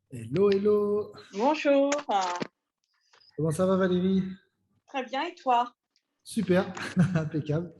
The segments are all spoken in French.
Hello, hello. Bonjour, Comment ça va Valérie? très bien et toi? Super, impeccable.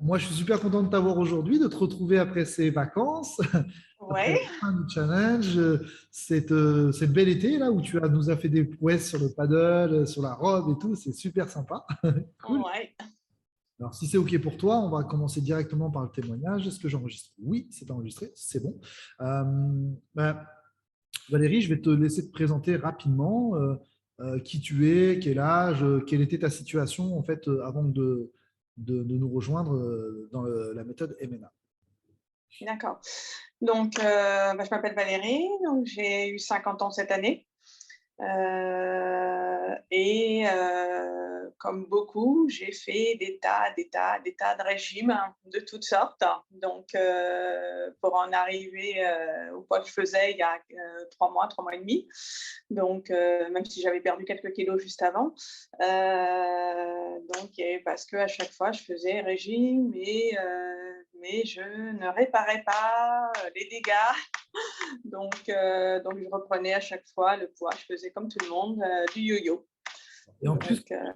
Moi, je suis super content de t'avoir aujourd'hui, de te retrouver après ces vacances, après Oui, la fin du challenge, cette bel été là où nous as fait des prouesses sur le paddle, sur la robe et tout, c'est super sympa. Cool. ouais. Alors, si c'est OK pour toi, on va commencer directement par le témoignage. Est-ce que j'enregistre? Oui, c'est enregistré, c'est bon. Euh, bah, Valérie, je vais te laisser te présenter rapidement qui tu es, quel âge, quelle était ta situation en fait avant de nous rejoindre dans la méthode MNA. D'accord. Donc, je m'appelle Valérie, donc j'ai eu 50 ans cette année. Comme beaucoup, j'ai fait des tas de régimes hein, de toutes sortes. Donc, pour en arriver au poids que je faisais il y a 3 mois et demi. Donc, même si j'avais perdu quelques kilos juste avant. Et parce qu'à chaque fois, je faisais régime mais je ne réparais pas les dégâts. Donc je reprenais à chaque fois le poids. Je faisais comme tout le monde, du yo-yo. Et Donc en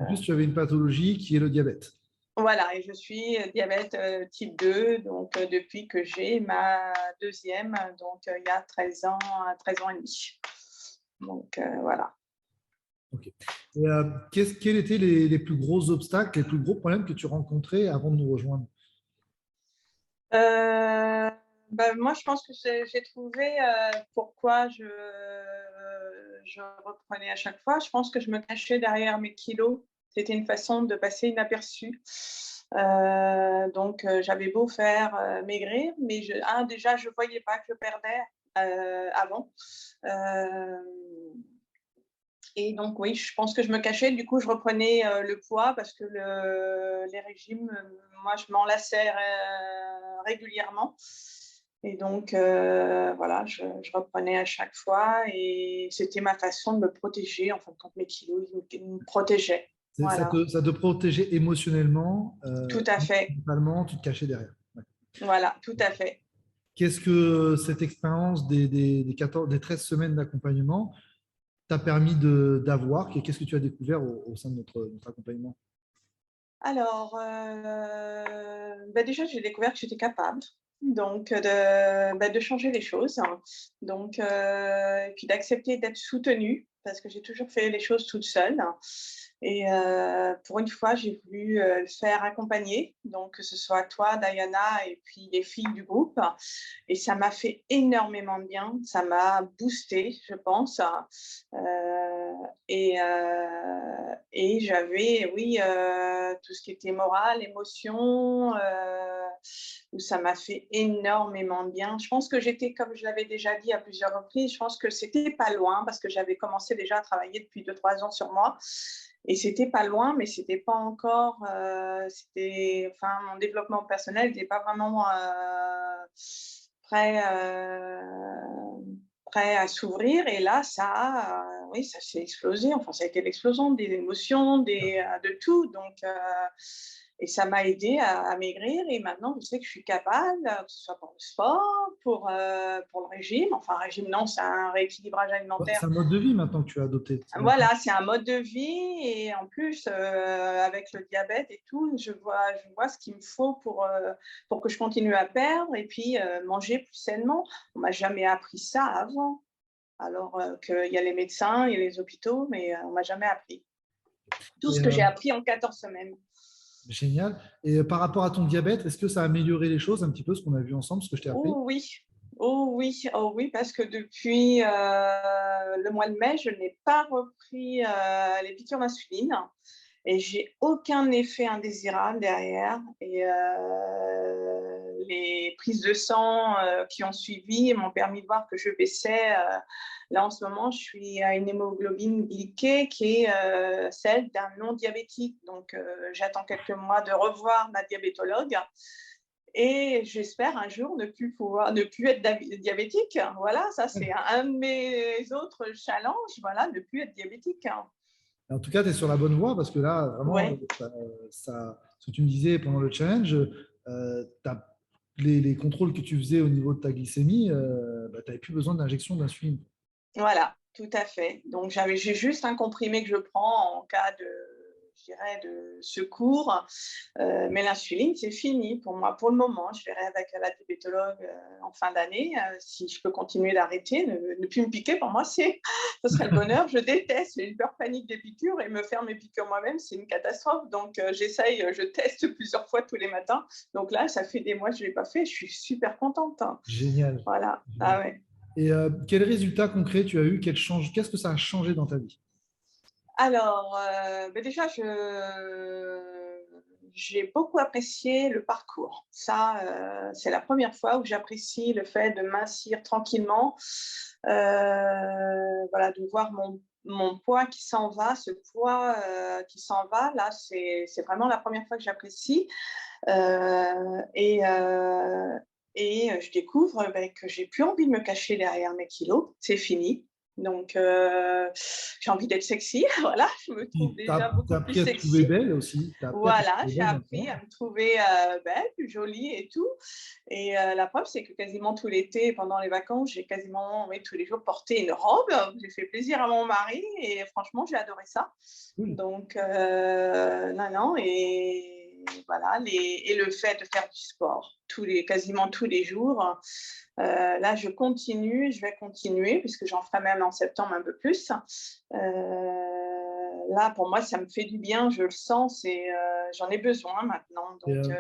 plus, tu avais une pathologie qui est le diabète. voilà et je suis, diabète, type 2 donc depuis que j'ai ma deuxième donc il y a 13 ans, 13 ans et demi. Donc voilà. Ok. Et, quels étaient les plus gros obstacles, les plus gros problèmes que tu rencontrais avant de nous rejoindre? Moi, je pense que j'ai trouvé, pourquoi je reprenais à chaque fois. Je pense que je me cachais derrière mes kilos. C'était une façon de passer inaperçue. J'avais beau faire, maigrir, mais déjà, je voyais pas que je perdais, avant. Hem Et donc oui, je pense que je me cachais. Du coup, je reprenais, le poids parce que les régimes, moi, je m'en lassais régulièrement et donc voilà, je reprenais à chaque fois et c'était ma façon de me protéger. En fin de compte, mes kilos, ils me protégeaient. Voilà, Ça te protégeait émotionnellement, tout à fait. mentalement, tu te cachais derrière. Ouais. Voilà, tout à fait. Qu'est-ce que cette expérience des 14, des 13 semaines d'accompagnement t'a permis d'avoir? Qu'est-ce que tu as découvert au sein de notre accompagnement? Alors, déjà, j'ai découvert que j'étais capable, donc de changer les choses, hein. Donc et puis d'accepter d'être soutenue parce que j'ai toujours fait les choses toute seule et pour une fois, j'ai voulu, le faire accompagner, donc que ce soit toi, Diana et puis les filles du groupe et ça m'a fait énormément de bien. Ça m'a boostée, je pense, et j'avais, oui, tout ce qui était morale, émotion, où ça m'a fait énormément de bien. Je pense que j'étais, comme je l'avais déjà dit à plusieurs reprises, je pense que c'était pas loin parce que j'avais commencé déjà à travailler depuis 2 3 ans sur moi et c'était pas loin, mais c'était pas encore, mon développement personnel n'était pas vraiment, prêt, prêt à s'ouvrir et là, oui, ça s'est explosé. Enfin, ça a été l'explosion des émotions, de tout. Et ça m'a aidé à maigrir et maintenant, je sais que je suis capable, que ce soit pour le sport, pour le régime. Enfin, régime, non, c'est un rééquilibrage Ouais, alimentaire. c'est un mode de vie maintenant que tu as adopté. C'est bien ça. Voilà, c'est un mode de vie et en plus, avec le diabète et tout, je vois ce qu'il me faut pour que je continue à perdre et puis, manger plus sainement. On m'a jamais appris ça avant. Alors, qu'il y a les médecins, il y a les hôpitaux, mais, on m'a jamais appris. Tout Et, ce que j'ai appris en 14 semaines. génial. Et par rapport à ton diabète, est-ce que ça a amélioré les choses un petit peu, ce qu'on a vu ensemble, ce que je t'ai appris? Oh oui, oh oui, oh oui, parce que depuis, le mois de mai, je n'ai pas repris, les piqûres d'insuline et j'ai aucun effet indésirable derrière et les prises de sang, qui ont suivi m'ont permis de voir que je baissais, là, en ce moment, je suis à une hémoglobine glyquée qui est, celle d'un non diabétique donc j'attends quelques mois de revoir ma diabétologue et j'espère un jour ne plus être diabétique. Voilà, ça c'est un de mes autres challenges, voilà, ne plus être diabétique. En tout cas, tu es sur la bonne voie parce que là, vraiment, Ouais. ce que tu me disais pendant le challenge, les contrôles que tu faisais au niveau de ta glycémie, tu n'avais plus besoin d'injection d'insuline. Voilà, tout à fait. Donc j'ai juste un comprimé que je prends en cas de, je dirais, de secours, mais l'insuline, c'est fini pour moi pour le moment. Je verrai avec la diabétologue, en fin d'année, si je peux continuer d'arrêter. Ne plus me piquer, pour moi, ça serait le bonheur. Je déteste, j'ai une peur panique des piqûres et me faire mes piqûres moi-même, c'est une catastrophe. Donc j'essaye, je teste plusieurs fois tous les matins. Donc là, ça fait des mois que je ne l'ai pas fait, je suis super contente, hein. Génial. Voilà, Génial. ah ouais. Et quels résultats concrets tu as eu? Qu'est-ce que ça a changé dans ta vie? Alors, déjà, j'ai beaucoup apprécié le parcours. Ça, c'est la première fois où j'apprécie le fait de mincir tranquillement, voilà, de voir mon poids qui s'en va, ce poids, qui s'en va. Là, c'est vraiment la première fois que j'apprécie, heu et heu je découvre, que j'ai plus envie de me cacher derrière mes kilos. C'est fini. Donc j'ai envie d'être sexy, voilà, je me trouve Tu déjà as beaucoup plus appris à te trouver sexy. belle aussi. Tu as appris à te Voilà, trouver j'ai belle appris maintenant. à me trouver, belle, plus jolie et tout. Et la preuve, c'est que quasiment tout l'été, pendant les vacances, j'ai quasiment, oui, tous les jours porté une robe. J'ai fait plaisir à mon mari et franchement, j'ai adoré ça. Cool. Donc non, non, et voilà, et le fait de faire du sport quasiment tous les jours, là, je vais continuer puisque j'en ferai même en septembre un peu plus. Là, pour moi, ça me fait du bien, je le sens et j'en ai besoin maintenant. Et, Donc,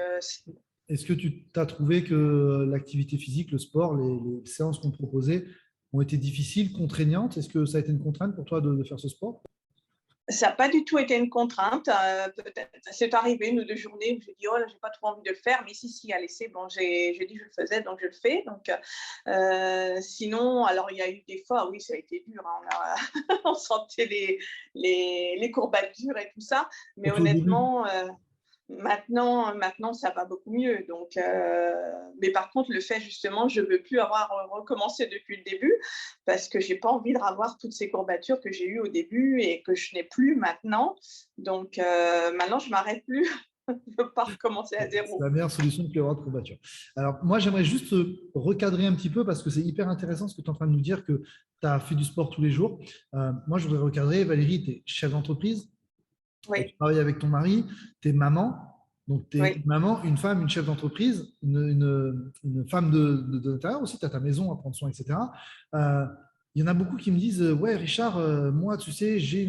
est-ce que tu as trouvé que l'activité physique, le sport, les séances qu'on proposait ont été difficiles, contraignantes? Est-ce que ça a été une contrainte pour toi de faire ce sport? ça n'a pas du tout été une contrainte. Peut-être, c'est arrivé une ou deux journées où j'ai dit, oh là, j'ai pas trop envie de le faire, mais si, allez, c'est bon, j'ai dit que je le faisais, donc je le fais. Donc, sinon, alors il y a eu des fois, oui, ça a été dur, hein, on sentait les courbatures et tout ça, mais Surtout au début. honnêtement, maintenant, ça va beaucoup mieux. Donc, mais par contre, le fait justement, je ne veux plus avoir recommencé depuis le début parce que j'ai pas envie de revoir toutes ces courbatures que j'ai eues au début et que je n'ai plus maintenant. Donc, maintenant, je m'arrête plus. Je ne veux pas recommencer à C'est zéro. la meilleure solution de plus avoir de courbature. Alors, moi, j'aimerais juste recadrer un petit peu parce que c'est hyper intéressant ce que tu es en train de nous dire que tu as fait du sport tous les jours. Moi, je voudrais recadrer. Valérie, tu es chef d'entreprise, tu Oui, travailles avec ton mari, tu es maman. Donc, tu es une oui. maman, une femme, une chef d'entreprise, une femme de l'intérieur aussi. Tu as ta maison à prendre soin, etc. Euh, il y en a beaucoup qui me disent ouais, Richard, moi, tu sais, j'ai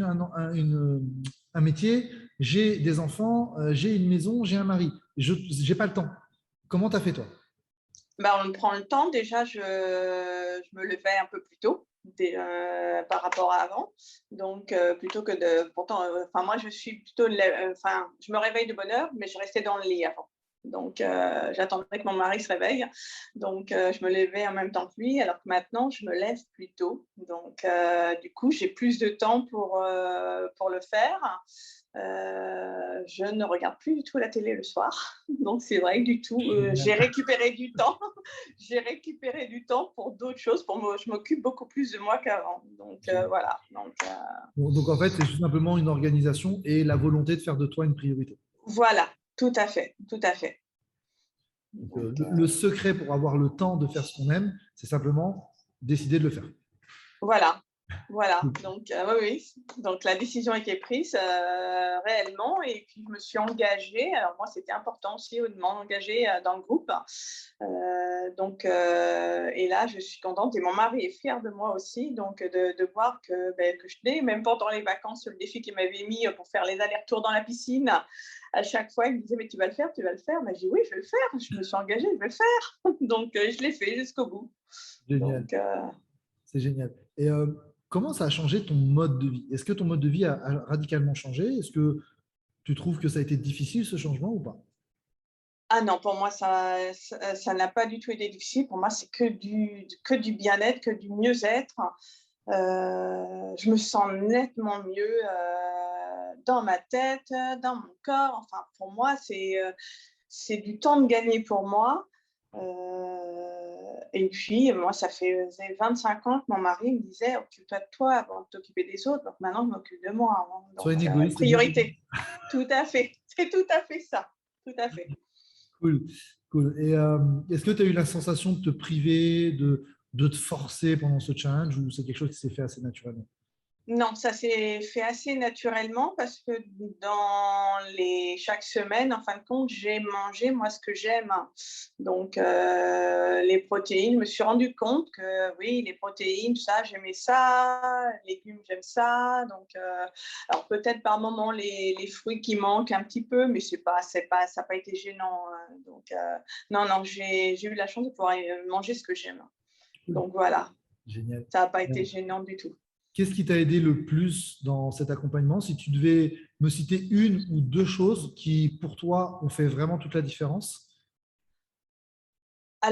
un métier, j'ai des enfants, j'ai une maison, j'ai un mari. Je n'ai pas le temps. Comment tu as fait, toi? Ben, on prend le temps. Déjà, je me levais un peu plus tôt par rapport à avant. Donc, plutôt que de. Pourtant, enfin, moi, je suis plutôt. Enfin, je me réveille de bonne heure, mais je restais dans le lit avant. Donc, j'attendais que mon mari se réveille. Donc, je me levais en même temps que lui, alors que maintenant, je me lève plus tôt. Donc, du coup, j'ai plus de temps pour le faire. Je ne regarde plus du tout la télé le soir. Donc, c'est vrai que du tout, j'ai Génial. récupéré du temps. J'ai récupéré du temps pour d'autres choses. Je m'occupe beaucoup plus de moi qu'avant. Donc, Génial. voilà. Donc, Donc, en fait, c'est tout simplement une organisation et la volonté de faire de toi une priorité. voilà, tout à fait. Tout à fait. Donc, Donc, le secret pour avoir le temps de faire ce qu'on aime, c'est simplement décider de le faire. voilà. Voilà, donc oui, oui. Donc la décision a été prise réellement et puis je me suis engagée. Alors moi, c'était important aussi de m'engager dans le groupe. Donc, et là, je suis contente et mon mari est fier de moi aussi, donc de voir que je tenais, même pendant les vacances, le défi qu'il m'avait mis pour faire les allers-retours dans la piscine. À chaque fois, il me disait, mais tu vas le faire, tu vas le faire. Mais j'ai dit, oui, je vais le faire. Je me suis engagée, je vais le faire. Donc, je l'ai fait jusqu'au bout. Génial. Donc, C'est génial. Et comment ça a changé ton mode de vie? Est-ce que ton mode de vie a radicalement changé? Est-ce que tu trouves que ça a été difficile ce changement ou pas? ah non, pour moi, ça n'a pas du tout été difficile. Pour moi, c'est que du bien-être, que du mieux-être. Je me sens nettement mieux dans ma tête, dans mon corps. Enfin, pour moi, c'est du temps de gagner pour moi. Et puis, moi, ça fait 25 ans que mon mari me disait, occupe-toi de toi avant de t'occuper des autres. Donc maintenant, je m'occupe de moi, hein. Sois une Donc, égoïste et bien t'aimer. priorité. Tout à fait. C'est tout à fait ça. Tout à fait. Cool, cool. Et est-ce que tu as eu la sensation de te priver, de te forcer pendant ce challenge ou c'est quelque chose qui s'est fait assez naturellement? Non, ça s'est fait assez naturellement parce que chaque semaine, en fin de compte, j'ai mangé, moi, ce que j'aime. Donc, les protéines, je me suis rendu compte que oui, les protéines, ça, j'aimais ça, les légumes, j'aime ça. Donc, alors peut-être par moment les fruits qui manquent un petit peu, mais ça n'a pas été gênant. Donc, non, non, j'ai eu la chance de pouvoir manger ce que j'aime. Cool. Donc voilà, Génial. ça n'a pas été gênant du tout. Qu'est-ce qui t'a aidé le plus dans cet accompagnement? Si tu devais me citer une ou deux choses qui, pour toi, ont fait vraiment toute la différence. Ah,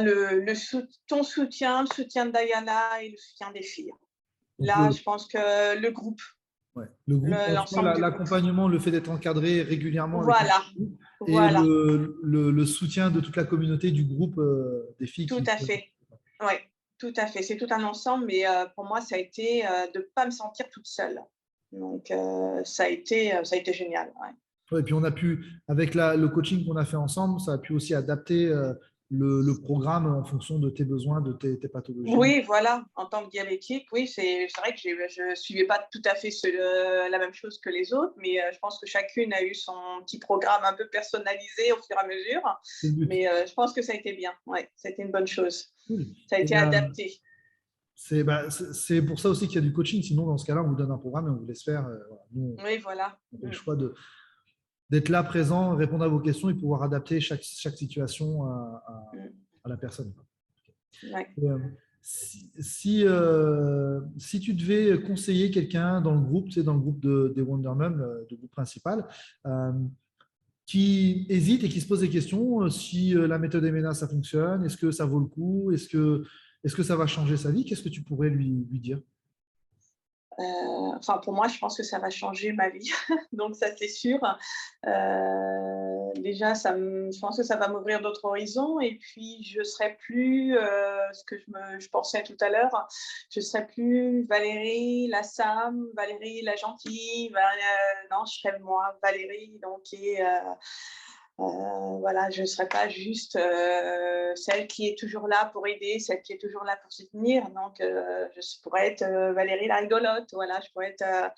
ton soutien, le soutien de Diana et le soutien des filles. Donc, Là, je pense que le groupe, ouais, le groupe en soi, l'ensemble du groupe. l'accompagnement, le fait d'être encadré régulièrement avec Voilà, nous et voilà, le soutien de toute la communauté du groupe des filles tout qui. à fait. Oui, tout à fait. C'est tout un ensemble, mais pour moi, ça a été de ne pas me sentir toute seule. Donc, ça a été génial. Ouais. Ouais, et puis on a pu, avec le coaching qu'on a fait ensemble, ça a pu aussi adapter le programme en fonction de tes besoins, de tes pathologies. Oui, voilà, en tant que diabétique, oui, c'est vrai que je ne suivais pas tout à fait la même chose que les autres, mais je pense que chacune a eu son petit programme un peu personnalisé au fur et à mesure. C'est le but. Mais je pense que ça a été bien, ouais, ça a été une bonne chose. Cool. Ça a Et, été adapté. c'est pour ça aussi qu'il y a du coaching. Sinon, dans ce cas-là, on vous donne un programme et on vous laisse faire. Voilà. Nous, Oui, voilà. on fait le choix d'être là, présent, répondre à vos questions et pouvoir adapter chaque situation à la personne. Ouais. Euh, si tu devais conseiller quelqu'un dans le groupe, tu sais, dans le groupe des Wonder Mum, le groupe principal, euh, qui hésite et qui se pose des questions, si la méthode MNA, ça fonctionne, est-ce que ça vaut le coup, est-ce que ça va changer sa vie, qu'est-ce que tu pourrais lui dire? Enfin, pour moi, je pense que ça va changer ma vie. Donc, ça, c'est sûr. Déjà, je pense que ça va m'ouvrir d'autres horizons. Et puis, je serai plus, ce que je pensais tout à l'heure, je serai plus Valérie la Sam, Valérie la gentille. Non, je serai moi, Valérie, donc, voilà, je ne serai pas juste celle qui est toujours là pour aider, celle qui est toujours là pour soutenir. Donc, je pourrais être Valérie la rigolote. Voilà, je pourrais être.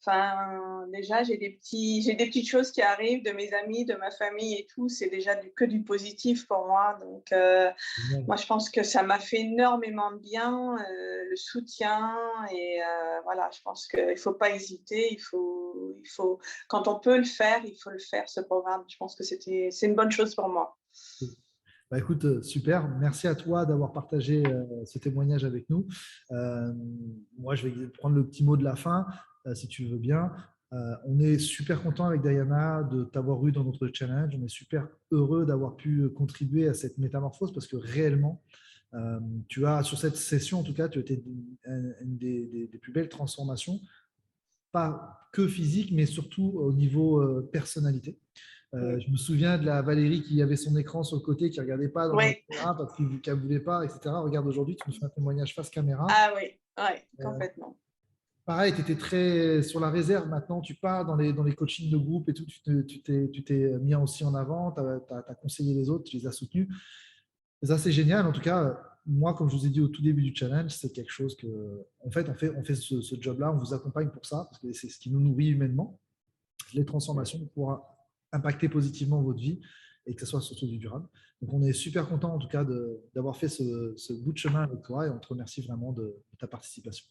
Enfin, déjà, j'ai des petites choses qui arrivent de mes amis, de ma famille et tout. C'est déjà que du positif pour moi. Donc, moi, je pense que ça m'a fait énormément de bien, le soutien. Et voilà, je pense qu'il ne faut pas hésiter. Quand on peut le faire, il faut le faire, ce programme. Je pense que c'est une bonne chose pour moi. Bah, écoute, super. Merci à toi d'avoir partagé ce témoignage avec nous. Moi, je vais prendre le petit mot de la fin, si tu veux bien. On est super content avec Diana de t'avoir eu dans notre challenge. On est super heureux d'avoir pu contribuer à cette métamorphose parce que réellement, tu as, sur cette session en tout cas, tu as été une des plus belles transformations, pas que physique, mais surtout au niveau personnalité. Je me souviens de la Valérie qui avait son écran sur le côté, qui ne regardait pas dans la Oui, caméra parce qu'elle ne voulait pas, etc. Regarde, aujourd'hui, tu me fais un témoignage face caméra. ah oui, ouais, Euh, complètement. Pareil, tu étais très sur la réserve. Maintenant, tu pars dans les coachings de groupe et tout. Tu t'es mis aussi en avant, tu as conseillé les autres, tu les as soutenus. Et ça, c'est génial. En tout cas, moi, comme je vous ai dit au tout début du challenge, c'est quelque chose que, en fait, on fait ce job-là, on vous accompagne pour ça, parce que c'est ce qui nous nourrit humainement, les transformations pour pouvoir impacter positivement votre vie et que ce soit surtout du durable. Donc, on est super content, en tout cas, d'avoir fait ce bout de chemin avec toi et on te remercie vraiment de ta participation.